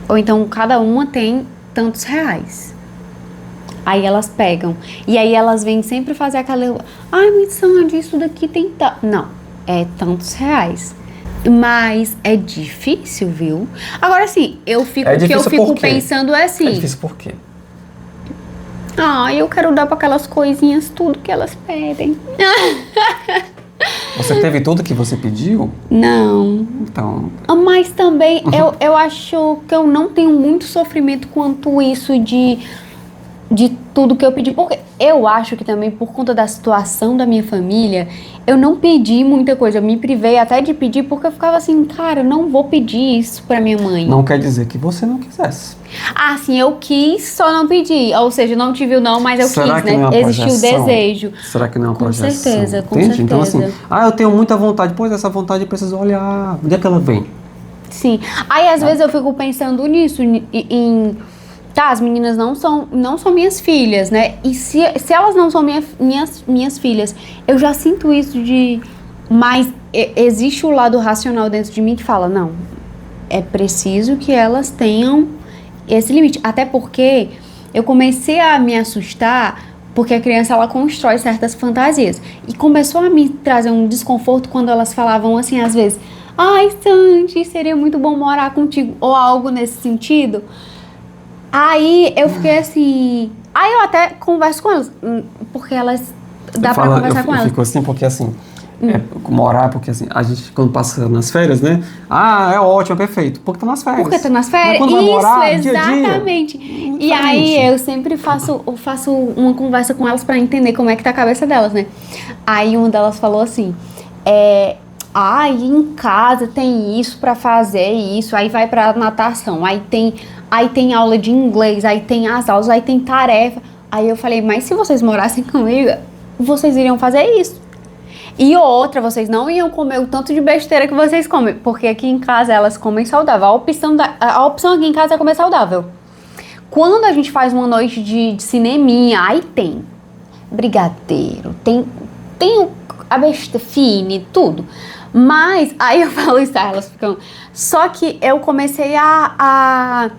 Ou então, cada uma tem tantos reais. Aí elas pegam. E aí elas vêm sempre fazer aquela... mas Sandy, isso daqui tem... Não, é tantos reais. Mas é difícil, viu? Agora, assim, o que eu fico pensando é assim... É difícil por quê? Eu quero dar para aquelas coisinhas tudo que elas pedem. Você teve tudo que você pediu? Não. Então... Mas também eu acho que eu não tenho muito sofrimento quanto isso de tudo que eu pedi. Porque eu acho que também, por conta da situação da minha família, eu não pedi muita coisa. Eu me privei até de pedir, porque eu ficava assim, cara, eu não vou pedir isso pra minha mãe. Não quer dizer que você não quisesse. Sim, eu quis, só não pedi. Ou seja, não tive o não, mas eu Será quis, que né? não é uma Existiu o projeção? desejo. Será que não é uma Com projeção? certeza, com Entende? certeza. Então assim, eu tenho muita vontade. Pois essa vontade eu preciso olhar. Onde é que ela vem? Sim. Aí, às vezes, eu fico pensando nisso, as meninas não são minhas filhas, né? E se elas não são minhas filhas, eu já sinto isso mas existe o lado racional dentro de mim que fala, não, é preciso que elas tenham esse limite. Até porque eu comecei a me assustar porque a criança, ela constrói certas fantasias. E começou a me trazer um desconforto quando elas falavam assim, às vezes, Sandy, seria muito bom morar contigo, ou algo nesse sentido. Aí eu fiquei assim... Aí eu até converso com elas, porque elas... Dá pra conversar com elas. Eu fico assim porque assim... morar, porque assim, a gente quando passa nas férias, né? É ótimo, é perfeito. Porque tá nas férias. Porque tá nas férias. Mas quando vai morar, exatamente. Dia a dia, e aí eu sempre faço uma conversa com elas pra entender como é que tá a cabeça delas, né? Aí uma delas falou assim, em casa tem isso pra fazer isso, aí vai pra natação, aí tem aula de inglês, aí tem as aulas, aí tem tarefa. Aí eu falei, mas se vocês morassem comigo, vocês iriam fazer isso. E outra, vocês não iam comer o tanto de besteira que vocês comem, porque aqui em casa elas comem saudável. A opção aqui em casa é comer saudável. Quando a gente faz uma noite de cineminha, aí tem brigadeiro, tem a besta fine, tudo. Mas, aí eu falo isso, elas ficam... Só que eu comecei a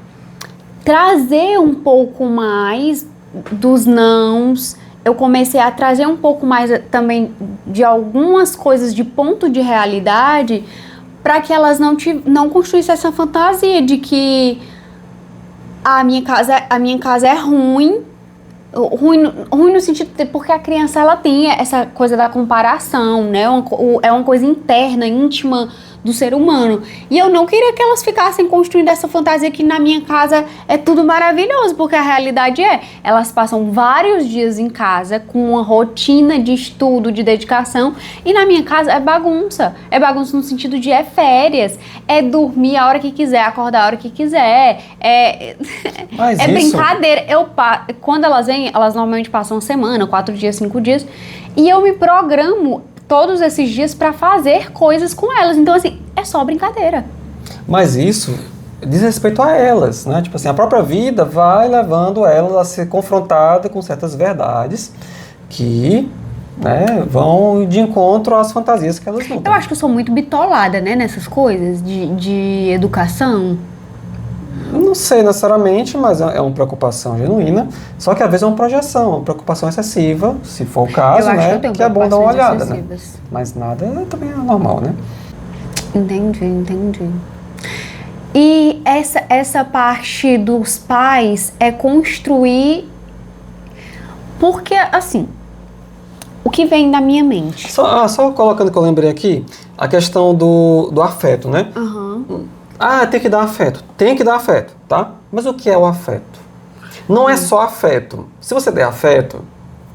trazer um pouco mais dos nãos. Eu comecei a trazer um pouco mais também de algumas coisas de ponto de realidade para que elas não construíssem essa fantasia de que a minha casa é ruim. Ruim no sentido de porque a criança ela tem essa coisa da comparação, né? É uma coisa interna, íntima do ser humano. E eu não queria que elas ficassem construindo essa fantasia que na minha casa é tudo maravilhoso, porque a realidade elas passam vários dias em casa com uma rotina de estudo, de dedicação, e na minha casa é bagunça. É bagunça no sentido de férias, é dormir a hora que quiser, acordar a hora que quiser, Mas é brincadeira. Quando elas vêm, elas normalmente passam uma semana, 4 dias, 5 dias, e eu me programo todos esses dias para fazer coisas com elas. Então, assim, é só brincadeira. Mas isso diz respeito a elas, né? Tipo assim, a própria vida vai levando elas a ser confrontada com certas verdades que, né, vão de encontro às fantasias que elas não têm. Eu acho que eu sou muito bitolada, né, nessas coisas de educação. Não sei necessariamente, mas é uma preocupação genuína. Só que às vezes é uma projeção, uma preocupação excessiva, se for o caso, né? Que é bom dar uma olhada, né? Mas nada também é normal, né? Entendi. E essa parte dos pais é construir. Porque, assim, o que vem na minha mente? Só colocando que eu lembrei aqui, a questão do afeto, né? Tem que dar afeto. Tem que dar afeto, tá? Mas o que é o afeto? Não é só afeto. Se você der afeto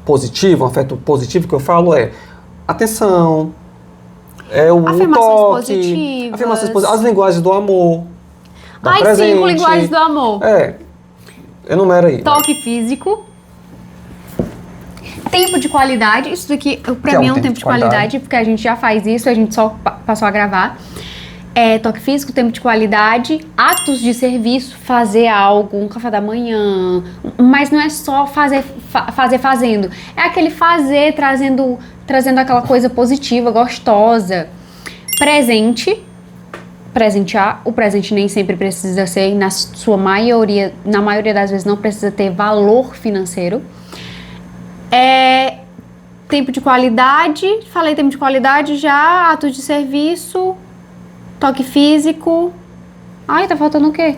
positivo, um afeto positivo que eu falo é atenção, o toque, afirmações positivas, as linguagens do amor, presente. 5 linguagens do amor. Enumera aí. Toque físico. Tempo de qualidade. Isso daqui, pra mim, é um tempo de qualidade, porque a gente já faz isso, a gente só passou a gravar. Toque físico, tempo de qualidade, atos de serviço, fazer algo, um café da manhã, mas não é só fazendo, é aquele fazer trazendo aquela coisa positiva, gostosa. Presentear, o presente nem sempre precisa ser, na maioria das vezes não precisa ter valor financeiro. Tempo de qualidade, falei tempo de qualidade já, atos de serviço, toque físico. Tá faltando o quê?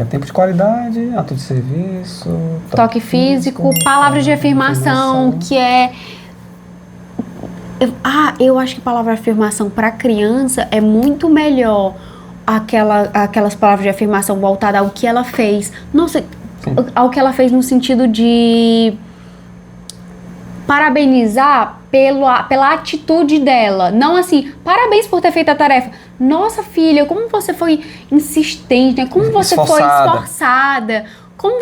Tempo de qualidade, ato de serviço, toque físico, palavras de afirmação, que eu acho que palavra de afirmação para criança é muito melhor aquelas palavras de afirmação voltadas ao que ela fez. Nossa, ao que ela fez no sentido de parabenizar pela atitude dela. Não assim, parabéns por ter feito a tarefa. Nossa, filha, como você foi insistente, né? Como você foi esforçada. Como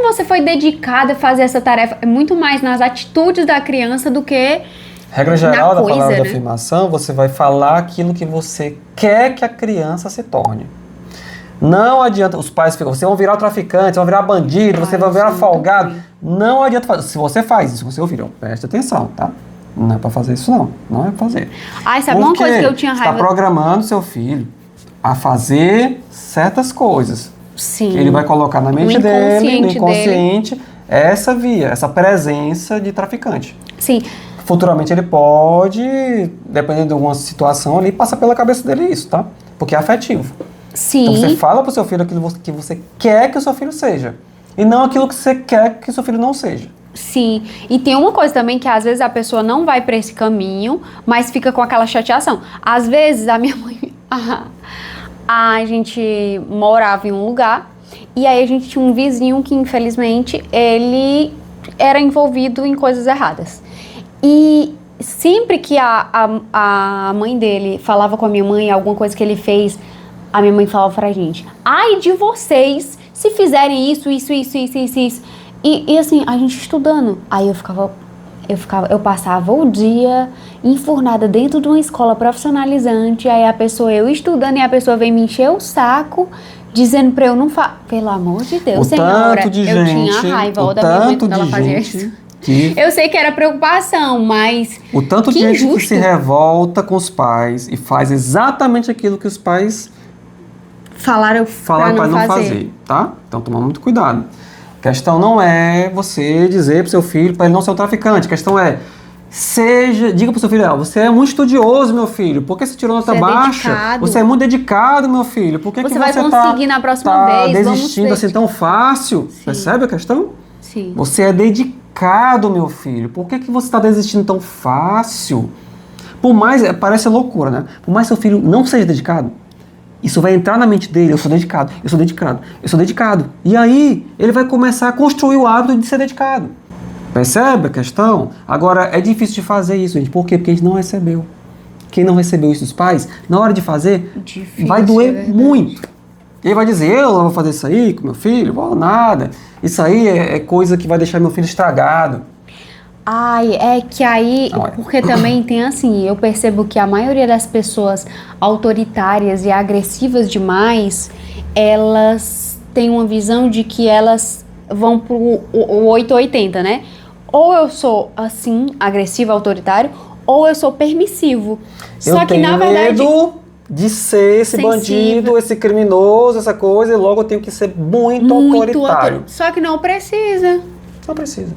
você foi dedicada a fazer essa tarefa. É muito mais nas atitudes da criança do que regra geral da palavra de afirmação, você vai falar aquilo que você quer que a criança se torne. Não adianta, os pais ficam, vocês vão virar traficante, vocês vão virar bandido, vocês vão virar folgado. Não adianta fazer. Se você faz isso, você ouviram, preste atenção, tá? Não é pra fazer isso não é pra fazer. Sabe uma coisa que eu tinha raiva? Você tá programando seu filho a fazer certas coisas. Sim. Que ele vai colocar na mente dele, no inconsciente, essa presença de traficante. Sim. Futuramente ele pode, dependendo de alguma situação ali, passar pela cabeça dele isso, tá? Porque é afetivo. Sim. Então você fala pro seu filho aquilo que você quer que o seu filho seja. E não aquilo que você quer que o seu filho não seja. Sim. E tem uma coisa também que às vezes a pessoa não vai pra esse caminho, mas fica com aquela chateação. Às vezes a minha mãe... a gente morava em um lugar e aí a gente tinha um vizinho que infelizmente ele era envolvido em coisas erradas. E sempre que a mãe dele falava com a minha mãe alguma coisa que ele fez, a minha mãe falava pra gente: ai de vocês se fizerem isso. E assim, a gente estudando. Aí eu passava o dia enfurnada dentro de uma escola profissionalizante, aí eu estudando e a pessoa vem me encher o saco, dizendo pra eu não fazer. Pelo amor de Deus, senhora, eu tinha raiva da minha mãe quando ela fazia isso. Eu sei que era preocupação, mas o tanto de gente que se revolta com os pais e faz exatamente aquilo que os pais falaram pra não fazer, tá? Então toma muito cuidado. A questão não é você dizer pro seu filho para ele não ser um traficante. A questão é diga pro seu filho, você é muito estudioso, meu filho, por que você tirou nota baixa? Dedicado. Você é muito dedicado, meu filho, por que Você que vai você conseguir na próxima tá vez, vamos desistindo ver. assim tão fácil? Sim. Percebe a questão? Sim. Você é dedicado, meu filho, por que que você está desistindo tão fácil? Por mais, parece loucura, né? Por mais seu filho não seja dedicado, isso vai entrar na mente dele, eu sou dedicado, eu sou dedicado, eu sou dedicado. E aí, ele vai começar a construir o hábito de ser dedicado. Percebe a questão? Agora, é difícil de fazer isso, gente. Por quê? Porque a gente não recebeu. Quem não recebeu isso dos pais, na hora de fazer, Difícil, vai doer verdade. muito. Ele vai dizer, eu não vou fazer isso aí com meu filho, vou nada. Isso aí é coisa que vai deixar meu filho estragado. Ai, é que aí, Não é. porque também tem assim, eu percebo que a maioria das pessoas autoritárias e agressivas demais, elas têm uma visão de que elas vão pro o 880, né? Ou eu sou assim, agressivo, autoritário, ou eu sou permissivo. Só Eu que tenho na verdade, medo de ser esse Sensível. bandido, esse criminoso, essa coisa, e logo eu tenho que ser muito autoritário. Só que não precisa. Não precisa.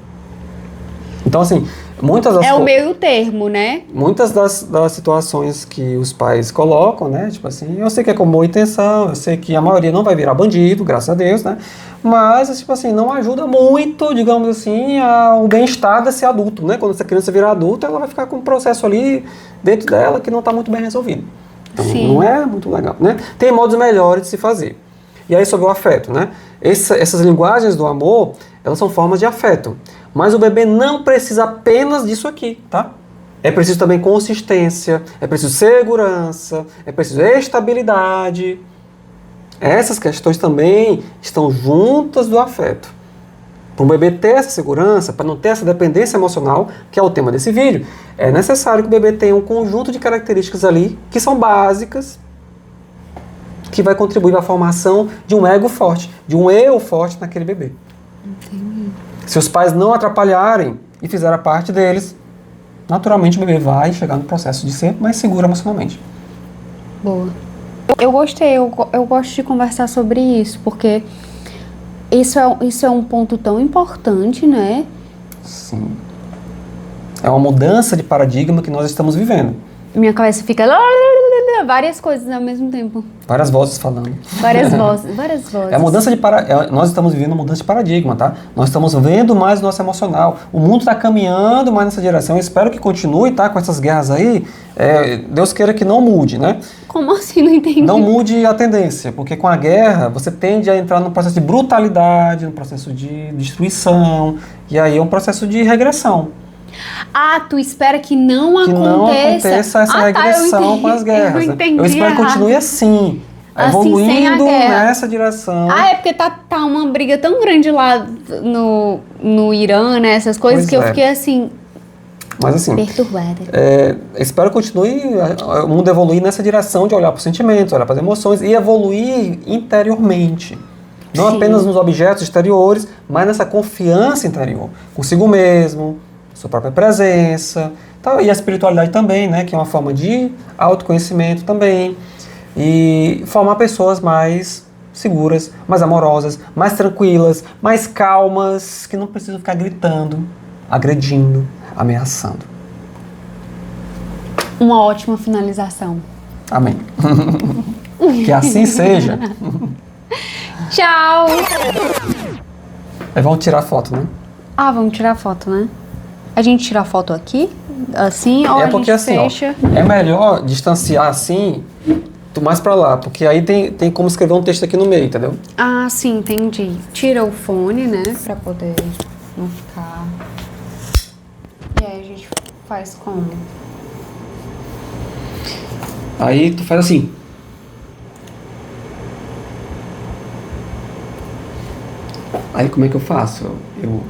Então, assim, muitas das É o meio termo, né? muitas das situações que os pais colocam, né? Tipo assim, eu sei que é com boa intenção, eu sei que a maioria não vai virar bandido, graças a Deus, né? Mas, tipo assim, não ajuda muito, digamos assim, ao bem-estar desse adulto, né? Quando essa criança virar adulta, ela vai ficar com um processo ali dentro dela que não está muito bem resolvido. Então, Sim. não é muito legal, né? Tem modos melhores de se fazer. E aí, sobre o afeto, né? Essas linguagens do amor, elas são formas de afeto. Mas o bebê não precisa apenas disso aqui, tá? É preciso também consistência, é preciso segurança, é preciso estabilidade. Essas questões também estão juntas do afeto. Para um bebê ter essa segurança, para não ter essa dependência emocional, que é o tema desse vídeo, é necessário que o bebê tenha um conjunto de características ali que são básicas, que vai contribuir para a formação de um ego forte, de um eu forte naquele bebê. Entendi. Se os pais não atrapalharem e fizerem a parte deles, naturalmente o bebê vai chegar no processo de ser mais seguro emocionalmente. Boa. Eu gostei, eu gosto de conversar sobre isso, porque isso é um ponto tão importante, né? Sim. É uma mudança de paradigma que nós estamos vivendo. Minha cabeça fica várias coisas ao mesmo tempo. Várias vozes falando. Várias vozes, várias vozes. É a mudança de nós estamos vivendo uma mudança de paradigma, tá? Nós estamos vendo mais o nosso emocional. O mundo está caminhando mais nessa direção. Eu espero que continue, tá? Com essas guerras aí. Deus queira que não mude, né? Como assim? Não entendi. Não mude a tendência, porque com a guerra você tende a entrar num processo de brutalidade, num processo de destruição, e aí é um processo de regressão. Ah, tu espera que não Que não aconteça essa regressão com as guerras. Eu entendi Eu espero que errado. continue assim, Assim, sem a evoluindo guerra. nessa direção. Ah, é porque tá uma briga tão grande lá no Irã, né? Essas coisas Pois que eu é. fiquei assim, Mas assim, perturbada. espero que continue o mundo evoluir nessa direção de olhar para os sentimentos, olhar para as emoções e evoluir interiormente. Não Sim. apenas nos objetos exteriores, mas nessa confiança interior, consigo mesmo, sua própria presença, tá? E a espiritualidade também, né? Que é uma forma de autoconhecimento também. E formar pessoas mais seguras, mais amorosas, mais tranquilas, mais calmas, que não precisam ficar gritando, agredindo, ameaçando. Uma ótima finalização. Amém. Que assim seja. Tchau! Aí vamos tirar foto, né? Ah, vamos tirar foto, né? A gente tira a foto aqui, assim, ou a Porque gente assim, fecha? ó, é melhor distanciar assim, mais pra lá, porque aí tem como escrever um texto aqui no meio, entendeu? Ah, sim, entendi. Tira o fone, né? Pra poder não ficar... E aí a gente faz como? Aí tu faz assim. Aí como é que eu faço? Eu